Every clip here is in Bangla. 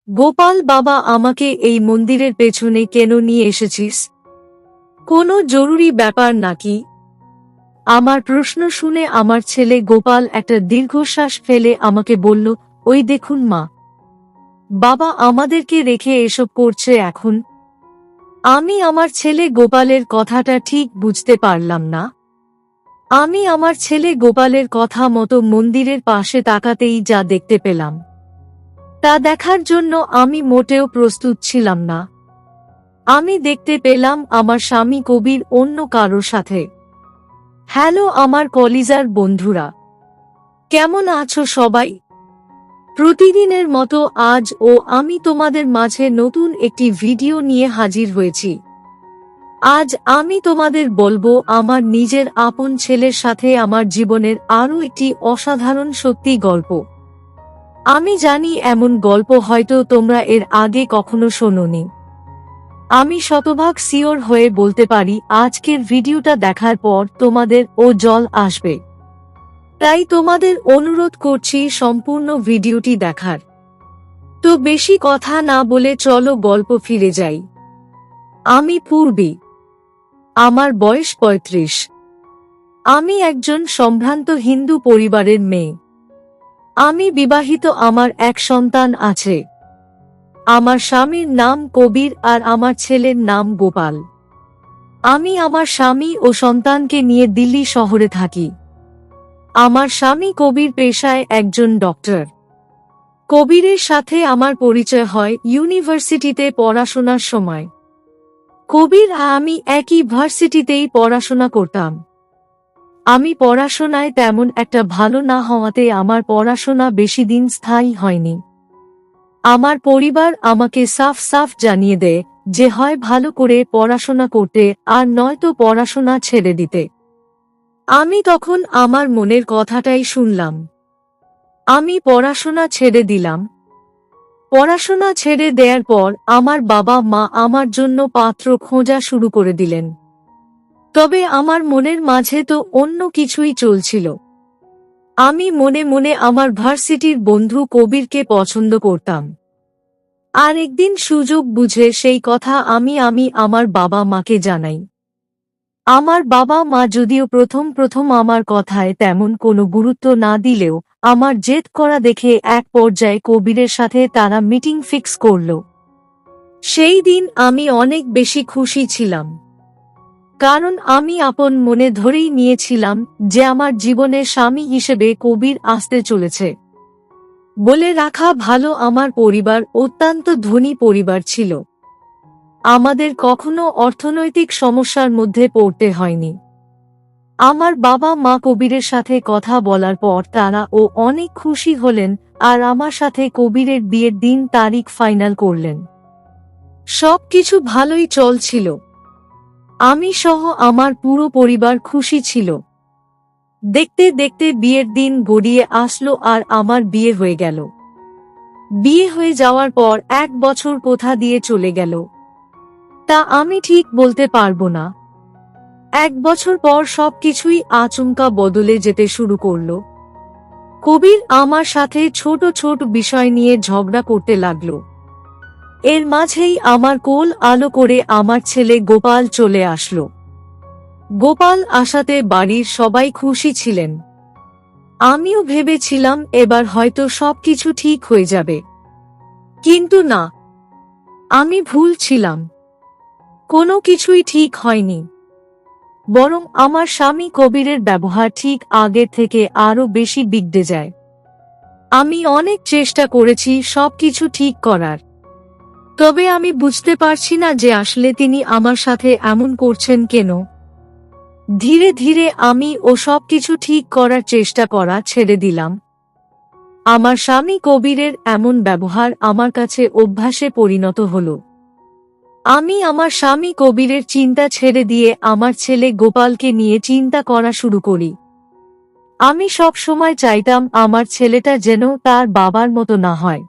গোপাল বাবা, আমাকে এই মন্দিরের পেছনে কেন নিয়ে এসেছিস? কোনো জরুরি ব্যাপার নাকি? আমার প্রশ্ন শুনে আমার ছেলে গোপাল একটা দীর্ঘশ্বাস ফেলে আমাকে বলল, ওই দেখুন মা, বাবা আমাদেরকে রেখে এসব করছে এখন। আমি আমার ছেলে গোপালের কথাটা ঠিক বুঝতে পারলাম না। আমি আমার ছেলে গোপালের কথা মতো মন্দিরের পাশে তাকাতেই যা দেখতে পেলাম, তা দেখার জন্য আমি মোটেও প্রস্তুত ছিলাম না। আমি দেখতে পেলাম আমার স্বামী কবির অন্য কারোর সাথে। হ্যালো আমার কলিজার বন্ধুরা, কেমন আছো সবাই? প্রতিদিনের মতো আজও আমি তোমাদের মাঝে নতুন একটি ভিডিও নিয়ে হাজির হয়েছি। আজ আমি তোমাদের বলবো আমার নিজের আপন ছেলের সাথে আমার জীবনের আরও একটি অসাধারণ সত্যি গল্প। আমি জানি এমন গল্প হয়তো তোমরা এর আগে কখনো শোনোনি। আমি শতভাগ সিওর হয়ে বলতে পারি আজকের ভিডিওটা দেখার পর তোমাদের জল আসবে। তাই তোমাদের অনুরোধ করছি সম্পূর্ণ ভিডিওটি দেখার। তো বেশি কথা না বলে চলো গল্প ফিরে যাই। আমি পূর্বী, আমার বয়স ৩৫। আমি একজন সম্ভ্রান্ত হিন্দু পরিবারের মেয়ে। আমি বিবাহিত, আমার এক সন্তান আছে। আমার স্বামীর নাম কবির আর আমার ছেলের নাম গোপাল। আমি আমার স্বামী ও সন্তানকে নিয়ে দিল্লি শহরে থাকি। আমার স্বামী কবির পেশায় একজন ডক্টর। কবিরের সাথে আমার পরিচয় হয় ইউনিভার্সিটিতে পড়াশোনার সময়। কবির আর আমি একই ভার্সিটিতেই পড়াশোনা করতাম। আমি পড়াশোনায় তেমন একটা ভালো না হওয়াতে আমার পড়াশোনা বেশি দিন স্থায়ী হয়নি। আমার পরিবার আমাকে সাফ সাফ জানিয়ে দেয় যে হয় ভালো করে পড়াশোনা করতে আর নয়তো পড়াশোনা ছেড়ে দিতে। আমি তখন আমার মনের কথাটাই শুনলাম। আমি পড়াশোনা ছেড়ে দিলাম। পড়াশোনা ছেড়ে দেওয়ার পর আমার বাবা মা আমার জন্য পাত্র খোঁজা শুরু করে দিলেন। তবে আমার মনের মাঝে তো অন্য কিছুই চলছিল। আমি মনে মনে আমার ভার্সিটির বন্ধু কবিরকে পছন্দ করতাম। আর একদিন সুযোগ বুঝে সেই কথা আমি আমার বাবা মাকে জানাই। আমার বাবা মা যদিও প্রথম আমার কথায় তেমন কোনো গুরুত্ব না দিলেও আমার জেদ করা দেখে এক পর্যায়ে কবিরের সাথে তারা মিটিং ফিক্স করল। সেই দিন আমি অনেক বেশি খুশি ছিলাম, কারণ আমি আপন মনে ধরেই নিয়েছিলাম যে আমার জীবনের স্বামী হিসেবে কবির আসতে চলেছে। বলে রাখা ভালো, আমার পরিবার অত্যন্ত ধনী পরিবার ছিল। আমাদের কখনো অর্থনৈতিক সমস্যার মধ্যে পড়তে হয়নি। আমার বাবা মা কবিরের সাথে কথা বলার পর তারা অনেক খুশি হলেন আর আমার সাথে কবিরের বিয়ের দিন তারিখ ফাইনাল করলেন। সবকিছু ভালোই চলছিল। আমি সহ আমার পুরো পরিবার খুশি ছিল। দেখতে দেখতে বিয়ের দিন গড়িয়ে আসলো আর আমার বিয়ে হয়ে গেল। বিয়ে হয়ে যাওয়ার পর 1 বছর কোথা দিয়ে চলে গেল তা আমি ঠিক বলতে পারবো না। 1 বছর পর সবকিছুই আচমকা বদলে যেতে শুরু করলো। কবির আমার সাথে ছোট ছোট বিষয় নিয়ে ঝগড়া করতে লাগলো। এর মাঝেই আমার কোল আলো করে আমার ছেলে গোপাল চলে আসলো। গোপাল আসাতে বাড়ির সবাই খুশি ছিলেন। আমিও ভেবেছিলাম এবার হয়তো সবকিছু ঠিক হয়ে যাবে, কিন্তু না, আমি ভুল ছিলাম। কোনো কিছুই ঠিক হয়নি। বরং আমার স্বামী কবিরের ব্যবহার ঠিক আগের থেকে আরো বেশি বিগড়ে যায়। আমি অনেক চেষ্টা করেছি সবকিছু ঠিক করার, তবে আমি বুঝতে পারছি না যে আসলে তিনি আমার সাথে এমন করছেন কেন। ধীরে ধীরে আমি সবকিছু ঠিক করার চেষ্টা করা ছেড়ে দিলাম। আমার স্বামী কবিরের এমন ব্যবহার আমার কাছে অভ্যাসে পরিণত হলো। আমি আমার স্বামী কবিরের চিন্তা ছেড়ে দিয়ে আমার ছেলে গোপালকে নিয়ে চিন্তা করা শুরু করি। আমি সব সময় চাইতাম আমার ছেলেটা যেন তার বাবার মতো না হয়।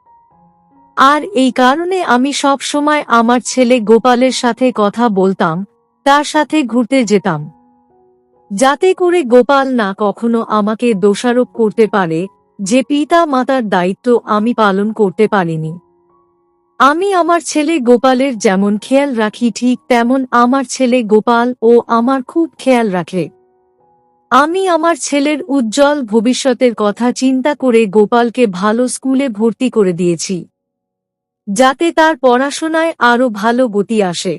আর এই কারণে আমি সব সময় আমার ছেলে গোপালের সাথে কথা বলতাম, তার সাথে ঘুরতে যেতাম, যাতে করে গোপাল না কখনো আমাকে দোষারোপ করতে পারে যে পিতা মাতার দায়িত্ব আমি পালন করতে পারিনি। আমি আমার ছেলে গোপালের যেমন খেয়াল রাখি ঠিক তেমন আমার ছেলে গোপাল ও আমার খুব খেয়াল রাখে। আমি আমার ছেলের উজ্জ্বল ভবিষ্যতের কথা চিন্তা করে গোপালকে ভালো স্কুলে ভর্তি করে দিয়েছি, যাতে তার পড়াশোনায় আরও ভালো গতি আসে।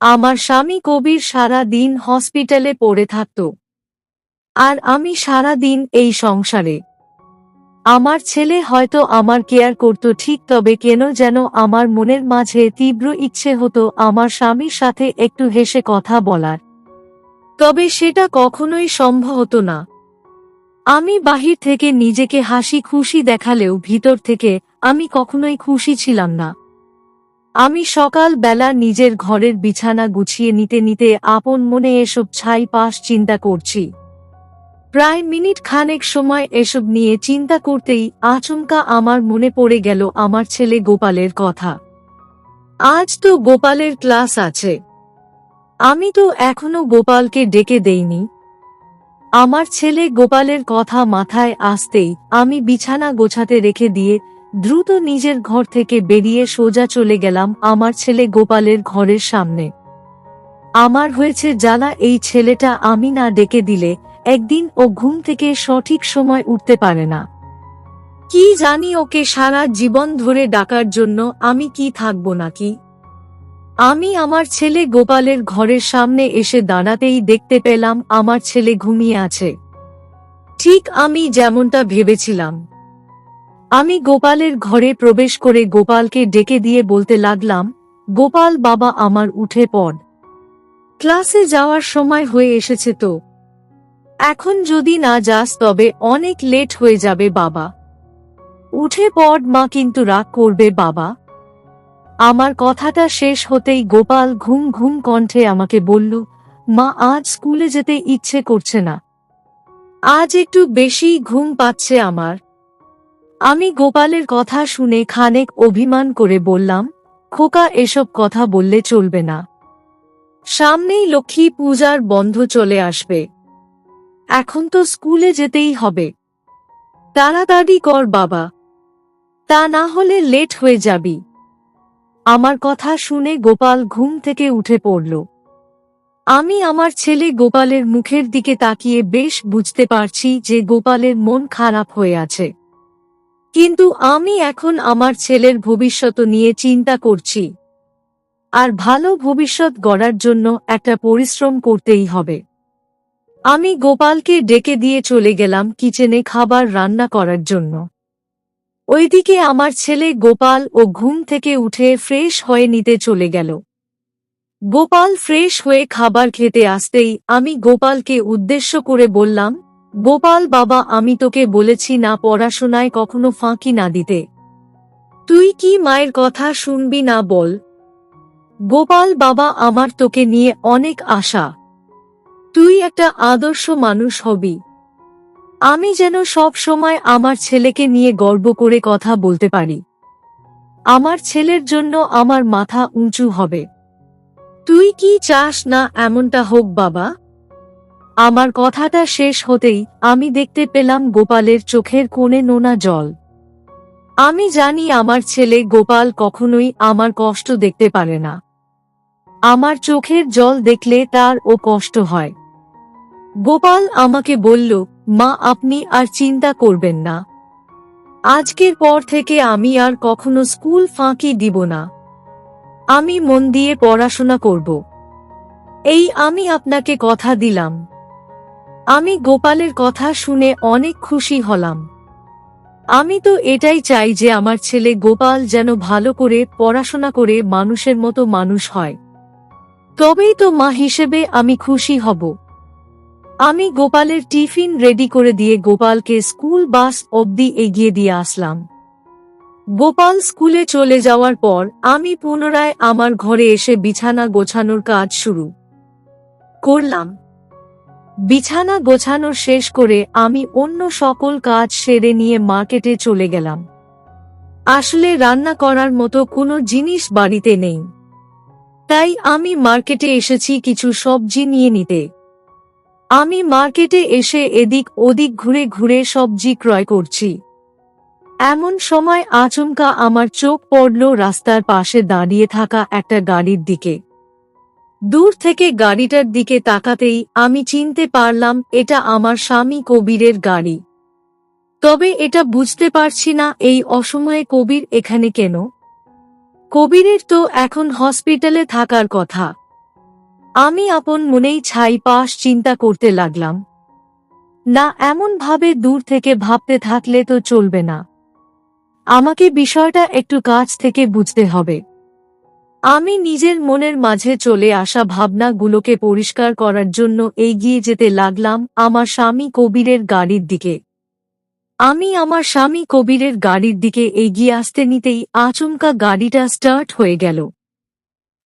আমার স্বামী কবির সারা দিন হসপিটালে পড়ে থাকত, আর আমি সারা দিন এই সংসারে। আমার ছেলে হয়তো আমার কেয়ার করত ঠিক, তবে কেন যেন আমার মনের মাঝে তীব্র ইচ্ছে হতো আমার স্বামীর সাথে একটু হেসে কথা বলার, তবে সেটা কখনোই সম্ভব হতো না। আমি বাহির থেকে নিজেকে হাসি খুশি দেখালেও ভিতর থেকে আমি কখনোই খুশি ছিলাম না। আমি সকাল বেলা নিজের ঘরের বিছানা গুছিয়ে নিতে নিতে আপন মনে এসব ছাই পাশ চিন্তা করছি। প্রায় মিনিট খানেক সময় এসব নিয়ে চিন্তা করতেই আচমকা আমার মনে পড়ে গেল আমার ছেলে গোপালের কথা। আজ তো গোপালের ক্লাস আছে, আমি তো এখনো গোপালকে ডেকে দেইনি। আমার ছেলে গোপালের কথা মাথায় আসতেই আমি বিছানা গোছাতে রেখে দিয়ে দ্রুত নিজের ঘর থেকে বেরিয়ে সোজা চলে গেলাম আমার ছেলে গোপালের ঘরের সামনে। আমার হয়েছে জ্বালা, এই ছেলেটা আমি না ডেকে দিলে একদিন ও ঘুম থেকে সঠিক সময় উঠতে পারে না। কি জানি ওকে সারা জীবন ধরে ডাকার জন্য আমি কি থাকবো নাকি। আমি আমার ছেলে গোপালের ঘরের সামনে এসে দাঁড়াতেই দেখতে পেলাম আমার ছেলে ঘুমিয়ে আছে, ঠিক আমি যেমনটা ভেবেছিলাম। আমি গোপালের ঘরে প্রবেশ করে গোপালকে ডেকে দিয়ে বলতে লাগলাম, গোপাল বাবা, আমার উঠে পড়, ক্লাসে যাওয়ার সময় হয়ে এসেছে তো। এখন যদি না যাস তবে অনেক লেট হয়ে যাবে বাবা। উঠে পড়, মা কিন্তু রাগ করবে বাবা। আমার কথাটা শেষ হতেই গোপাল ঘুম ঘুম কণ্ঠে আমাকে বলল, মা আজ স্কুলে যেতে ইচ্ছে করছে না, আজ একটু বেশি ঘুম পাচ্ছে আমার। আমি গোপালের কথা শুনে খানেক অভিমান করে বললাম, খোকা এসব কথা বললে চলবে না, সামনেই লক্ষ্মী পূজার বন্ধ চলে আসবে, এখন তো স্কুলে যেতেই হবে, তাড়াতাড়ি কর বাবা, তা না হলে লেট হয়ে যাবি। আমার কথা শুনে গোপাল ঘুম থেকে উঠে পড়ল। আমি আমার ছেলে গোপালের মুখের দিকে তাকিয়ে বেশ বুঝতে পারছি যে গোপালের মন খারাপ হয়ে আছে, কিন্তু আমি এখন আমার ছেলের ভবিষ্যৎ নিয়ে চিন্তা করছি, আর ভালো ভবিষ্যৎ গড়ার জন্য একটা পরিশ্রম করতেই হবে। আমি গোপালকে ডেকে দিয়ে চলে গেলাম কিচেনে খাবার রান্না করার জন্য। ওইদিকে আমার ছেলে গোপাল ও ঘুম থেকে উঠে ফ্রেশ হয়ে নিতে চলে গেল। গোপাল ফ্রেশ হয়ে খাবার খেতে আসতেই আমি গোপালকে উদ্দেশ্য করে বললাম, গোপাল বাবা, আমি তোকে বলেছি না পড়াশোনায় কখনো ফাঁকি না দিতে, তুই কি মায়ের কথা শুনবি না বল? গোপাল বাবা, আমার তোকে নিয়ে অনেক আশা, তুই একটা আদর্শ মানুষ হবি। আমি যেন সব সময় আমার ছেলেকে নিয়ে গর্ব করে কথা বলতে পারি, আমার ছেলের জন্য আমার মাথা উঁচু হবে। তুই কি চাস না এমনটা হোক বাবা? আমার কথাটা শেষ হতেই আমি দেখতে পেলাম গোপালের চোখের কোণে নোনা জল। আমি জানি আমার ছেলে গোপাল কখনোই আমার কষ্ট দেখতে পারে না, আমার চোখের জল দেখলে তার ও কষ্ট হয়। গোপাল আমাকে বলল, মা আপনি আর চিন্তা করবেন না, আজকের পর থেকে আমি আর কখনো স্কুল ফাঁকি দিব না, আমি মন দিয়ে পড়াশোনা করব, এই আমি আপনাকে কথা দিলাম। আমি গোপালের কথা শুনে অনেক খুশি হলাম। আমি তো এটাই চাই যে আমার ছেলে গোপাল যেন ভালো করে পড়াশোনা করে মানুষের মতো মানুষ হয়, তবেই তো মা হিসেবে আমি খুশি হব। আমি গোপালের টিফিন রেডি করে দিয়ে গোপালকে স্কুল বাস অবধি এগিয়ে দিয়ে আসলাম। গোপাল স্কুলে চলে যাওয়ার পর আমি পুনরায় আমার ঘরে এসে বিছানা গোছানোর কাজ শুরু করলাম। বিছানা গোছানোর শেষ করে আমি অন্য সকল কাজ সেরে নিয়ে মার্কেটে চলে গেলাম। আসলে রান্না করার মতো কোনো জিনিস বাড়িতে নেই, তাই আমি মার্কেটে এসেছি কিছু সবজি নিয়ে নিতে। আমি মার্কেটে এসে এদিক ওদিক ঘুরে ঘুরে সবজি ক্রয় করছি। এমন সময় আচমকা আমার চোখ পড়ল রাস্তার পাশে দাঁড়িয়ে থাকা একটা গাড়ির দিকে। দূর থেকে গাড়িটার দিকে তাকাতেই আমি চিনতে পারলাম এটা আমার স্বামী কবিরের গাড়ি। তবে এটা বুঝতে পারছি না এই অসময়ে কবির এখানে কেন। কবিরের তো এখন হসপিটালে থাকার কথা। আমি আপন মনেই ছাই পাশ চিন্তা করতে লাগলাম। না, এমন ভাবে দূর থেকে ভাবতে থাকলে তো চলবে না। আমাকে বিষয়টা একটু কাছ থেকে বুঝতে হবে। আমি নিজের মনের মাঝে চলে আসা ভাবনাগুলোকে পরিষ্কার করার জন্য এগিয়ে যেতে লাগলাম আমার স্বামী কবিরের গাড়ির দিকে। আমি আমার স্বামী কবিরের গাড়ির দিকে এগিয়ে আসতে নিতেই আচমকা গাড়িটা স্টার্ট হয়ে গেল,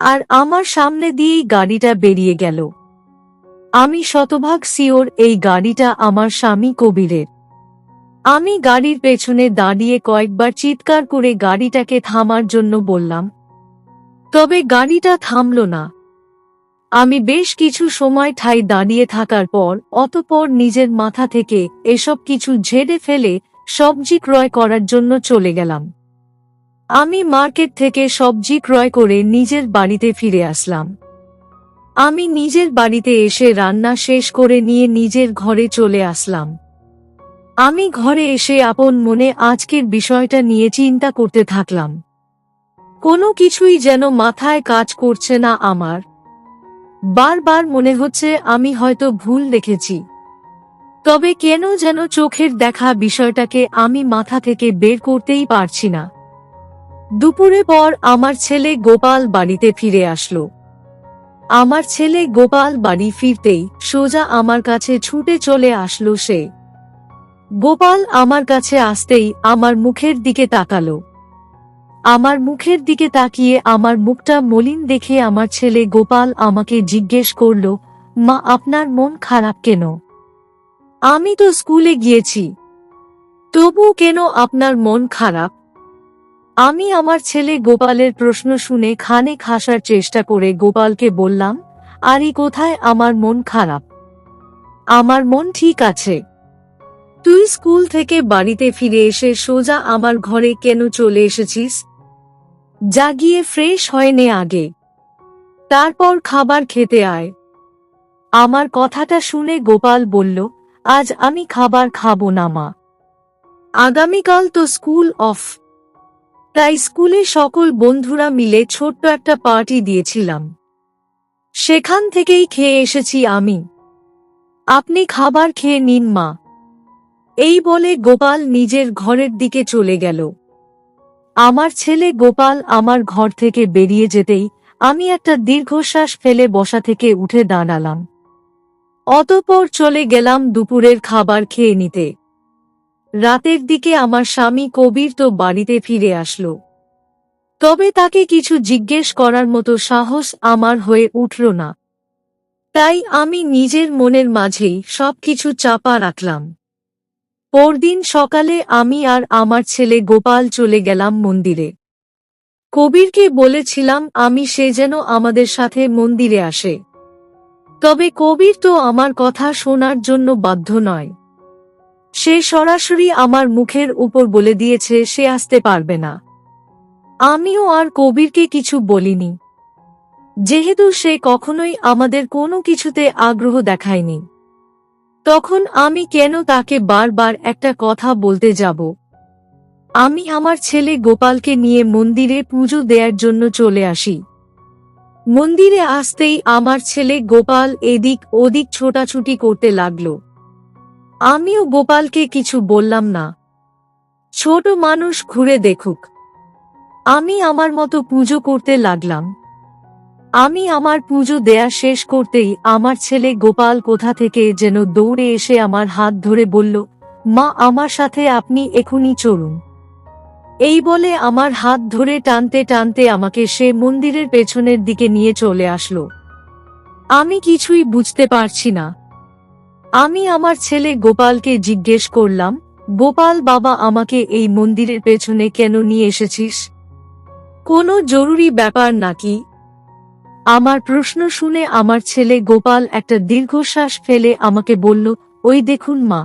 আর আমার সামনে দিয়েই গাড়িটা বেরিয়ে গেল। আমি শতভাগ শিওর এই গাড়িটা আমার স্বামী কবিরের। আমি গাড়ির পেছনে দাঁড়িয়ে কয়েকবার চিৎকার করে গাড়িটাকে থামার জন্য বললাম, তবে গাড়িটা থামল না। আমি বেশ কিছু সময় ঠাই দাঁড়িয়ে থাকার পর অতঃপর নিজের মাথা থেকে এসব কিছু ঝেড়ে ফেলে সবজি ক্রয় করার জন্য চলে গেলাম। আমি মার্কেট থেকে সবজি ক্রয় করে নিজের বাড়িতে ফিরে আসলাম। আমি নিজের বাড়িতে এসে রান্না শেষ করে নিয়ে নিজের ঘরে চলে আসলাম। আমি ঘরে এসে আপন মনে আজকের বিষয়টা নিয়ে চিন্তা করতে থাকলাম। কোনো কিছুই যেন মাথায় কাজ করছে না আমার। বারবার মনে হচ্ছে আমি হয়তো ভুল দেখেছি। তবে কেন যেন চোখের দেখা বিষয়টাকে আমি মাথা থেকে বের করতেই পারছি না। দুপুরে পর আমার ছেলে গোপাল বাড়িতে ফিরে আসলো। আমার ছেলে গোপাল বাড়ি ফিরতেই সোজা আমার কাছে ছুটে চলে আসলো সে। গোপাল আমার কাছে আসতেই আমার মুখের দিকে তাকালো। আমার মুখের দিকে তাকিয়ে আমার মুখটা মলিন দেখে আমার ছেলে গোপাল আমাকে জিজ্ঞেস করল, মা, আপনার মন খারাপ কেন? আমি তো স্কুলে গিয়েছি, তবু কেন আপনার মন খারাপ? আমি আমার ছেলে গোপালের প্রশ্ন শুনে খানিক হাসার চেষ্টা করে গোপালকে বললাম, আরে কোথায় আমার মন খারাপ? আমার মন ঠিক আছে। তুই স্কুল থেকে বাড়িতে ফিরে এসে সোজা আমার ঘরে কেন চলে এসেছিস? যা গিয়ে ফ্রেশ হয়ে নে আগে, তারপর খাবার খেতে আয়। আমার কথাটা শুনে গোপাল বলল, আজ আমি খাবার খাবো না মা। আগামীকাল তো স্কুল অফ, তাই স্কুলে সকল বন্ধুরা মিলে ছোট্ট একটা পার্টি দিয়েছিলাম, সেখান থেকেই খেয়ে এসেছি আমি। আপনি খাবার খেয়ে নিন মা। এই বলে গোপাল নিজের ঘরের দিকে চলে গেল। আমার ছেলে গোপাল আমার ঘর থেকে বেরিয়ে যেতেই আমি একটা দীর্ঘশ্বাস ফেলে বসা থেকে উঠে দাঁড়ালাম। অতঃপর চলে গেলাম দুপুরের খাবার খেয়ে নিতে। রাতের দিকে আমার স্বামী কবির তো বাড়িতে ফিরে আসলো, তবে তাকে কিছু জিজ্ঞেস করার মতো সাহস আমার হয়ে উঠল না। তাই আমি নিজের মনের মাঝেই সবকিছু চাপা রাখলাম। পরদিন সকালে আমি আর আমার ছেলে গোপাল চলে গেলাম মন্দিরে। কবিরকে বলেছিলাম সে যেন আমাদের সাথে মন্দিরে আসে। তবে কবির তো আমার কথা শোনার জন্য বাধ্য নয়। সে সরাসরি আমার মুখের উপর বলে দিয়েছে সে আসতে পারবে না। আমিও আর কবিরকে কিছু বলিনি, যেহেতু সে কখনোই আমাদের কোনো কিছুতে আগ্রহ দেখায়নি। তখন আমি কেন তাকে বারবার একটা কথা বলতে যাব? আমি আমার ছেলে গোপালকে নিয়ে মন্দিরে পুজো দেওয়ার জন্য চলে আসি। মন্দিরে আসতেই আমার ছেলে গোপাল এদিক ওদিক ছোটাছুটি করতে লাগলো। আমিও গোপালকে কিছু বললাম না, ছোট মানুষ ঘুরে দেখুক। আমি আমার মতো পুজো করতে লাগলাম। আমি আমার পুজো দেয়া শেষ করতেই আমার ছেলে গোপাল কোথা থেকে যেন দৌড়ে এসে আমার হাত ধরে বলল, মা, আমার সাথে আপনি এখনই চলুন। এই বলে আমার হাত ধরে টানতে টানতে আমাকে সে মন্দিরের পেছনের দিকে নিয়ে চলে আসলো। আমি কিছুই বুঝতে পারছি না। আমি আমার ছেলে গোপালকে জিজ্ঞেস করলাম, গোপাল বাবা, আমাকে এই মন্দিরের পেছনে কেন নিয়ে এসেছিস? কোনো জরুরি ব্যাপার নাকি? আমার প্রশ্ন শুনে আমার ছেলে গোপাল একটা দীর্ঘশ্বাস ফেলে আমাকে বলল, ওই দেখুন মা,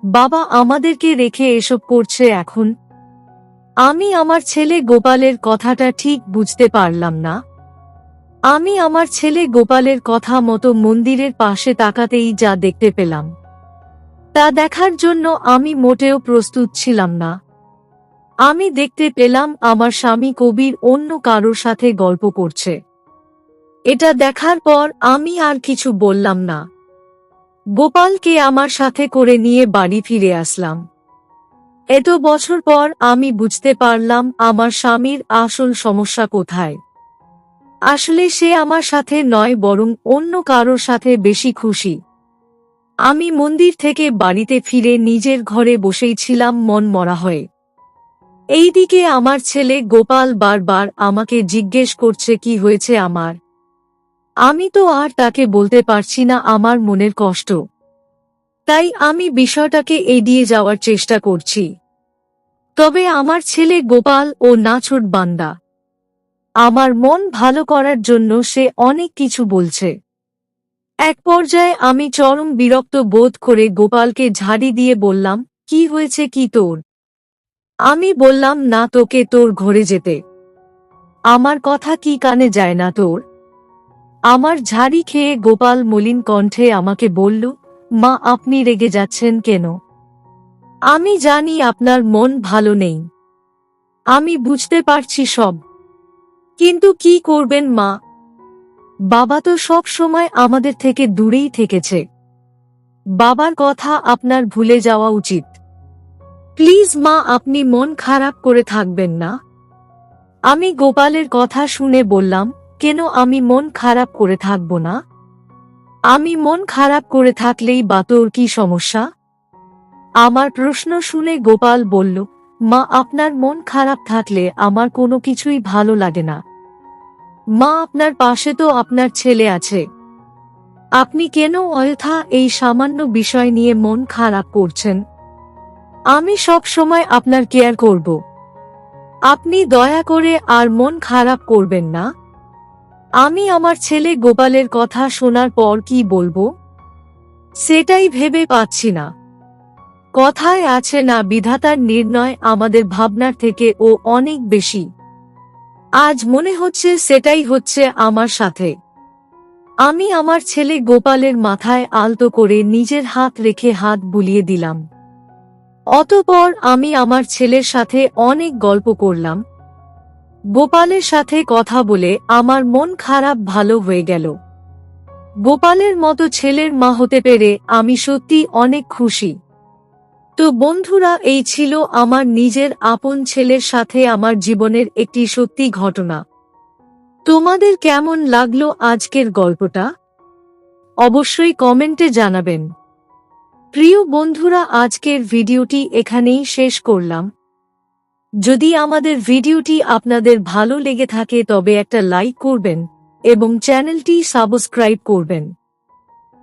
বাবা আমাদেরকে রেখে এসব করছে এখন? আমি আমার ছেলে গোপালের কথাটা ঠিক বুঝতে পারলাম না। আমি আমার ছেলে গোপালের কথা মতো মন্দিরের পাশে তাকাতেই যা দেখতে পেলাম, তা দেখার জন্য আমি মোটেও প্রস্তুত ছিলাম না। আমি দেখতে পেলাম আমার স্বামী কবির অন্য কারোর সাথে গল্প করছে। এটা দেখার পর আমি আর কিছু বললাম না। গোপালকে আমার সাথে করে নিয়ে বাড়ি ফিরে আসলাম। এত বছর পর আমি বুঝতে পারলাম আমার স্বামীর আসল সমস্যা কোথায়। আসলে সে আমার সাথে নয়, বরং অন্য কারোর সাথে বেশি খুশি। আমি মন্দির থেকে বাড়িতে ফিরে নিজের ঘরে বসেই ছিলাম মন মরা হয়ে। এইদিকে আমার ছেলে গোপাল বারবার আমাকে জিজ্ঞেস করছে কি হয়েছে আমার। আমি তো আর তাকে বলতে পারছি না আমার মনের কষ্ট। তাই আমি বিষয়টাকে এড়িয়ে যাওয়ার চেষ্টা করছি। তবে আমার ছেলে গোপাল ও নাছোড় বান্দা। আমার মন ভালো করার জন্য সে অনেক কিছু বলছে। এক পর্যায়ে আমি চরম বিরক্ত বোধ করে গোপালকে ঝাড়ি দিয়ে বললাম, কি হয়েছে কি তোর? আমি বললাম না তোকে তোর ঘরে যেতে। আমার কথা কি কানে যায় না তোর? আমার ঝাড়ি খেয়ে গোপাল মলিন কণ্ঠে আমাকে বলল, মা আপনি রেগে যাচ্ছেন কেন? আমি জানি আপনার মন ভালো নেই। আমি বুঝতে পারছি সব। কিন্তু কি করবেন মা? বাবা তো সব সময় আমাদের থেকে দূরেই থেকেছে। বাবার কথা আপনার ভুলে যাওয়া উচিত। প্লিজ মা আপনি মন খারাপ করে থাকবেন না। আমি গোপালের কথা শুনে বললাম, কেন আমি মন খারাপ করে থাকব না? আমি মন খারাপ করে থাকলেই বা তোর কি সমস্যা? আমার প্রশ্ন শুনে গোপাল বলল, মা আপনার মন খারাপ থাকলে আমার কোনো কিছুই ভালো লাগে না। মা আপনার পাশে তো আপনার ছেলে আছে। আপনি কেন অযথা এই সামান্য বিষয় নিয়ে মন খারাপ করছেন? আমি সব সময় আপনার কেয়ার করব। আপনি দয়া করে আর মন খারাপ করবেন না। আমি আমার ছেলে গোপালের কথা শোনার পর কি বলবো সেটাই ভেবে পাচ্ছি না। কথায় আছে না, বিধাতার নির্ণয় আমাদের ভাবনার থেকে ও অনেক বেশি। আজ মনে হচ্ছে সেটাই হচ্ছে আমার সাথে। আমি আমার ছেলে গোপালের মাথায় আলতো করে নিজের হাত রেখে হাত বুলিয়ে দিলাম। অতঃপর আমি আমার ছেলের সাথে অনেক গল্প করলাম। গোপালের সাথে কথা বলে আমার মন খারাপ ভালো হয়ে গেল। গোপালের মতো ছেলের মা হতে পেরে আমি সত্যি অনেক খুশি। তো বন্ধুরা, এই ছিল আমার নিজের আপন ছেলের সাথে আমার জীবনের একটি সত্যি ঘটনা। তোমাদের কেমন লাগলো আজকের গল্পটা? অবশ্যই কমেন্টে জানাবেন। প্রিয় বন্ধুরা, আজকের ভিডিওটি এখানেই শেষ করলাম। যদি আমাদের ভিডিওটি আপনাদের ভালো লেগে থাকে তবে একটা লাইক করবেন এবং চ্যানেলটি সাবস্ক্রাইব করবেন।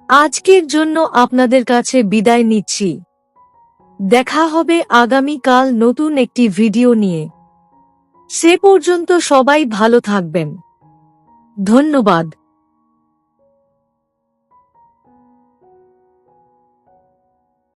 আজকের জন্য আপনাদের কাছে বিদায় নিচ্ছি। দেখা হবে আগামীকাল নতুন একটি ভিডিও নিয়ে। সে পর্যন্ত সবাই ভালো থাকবেন। ধন্যবাদ।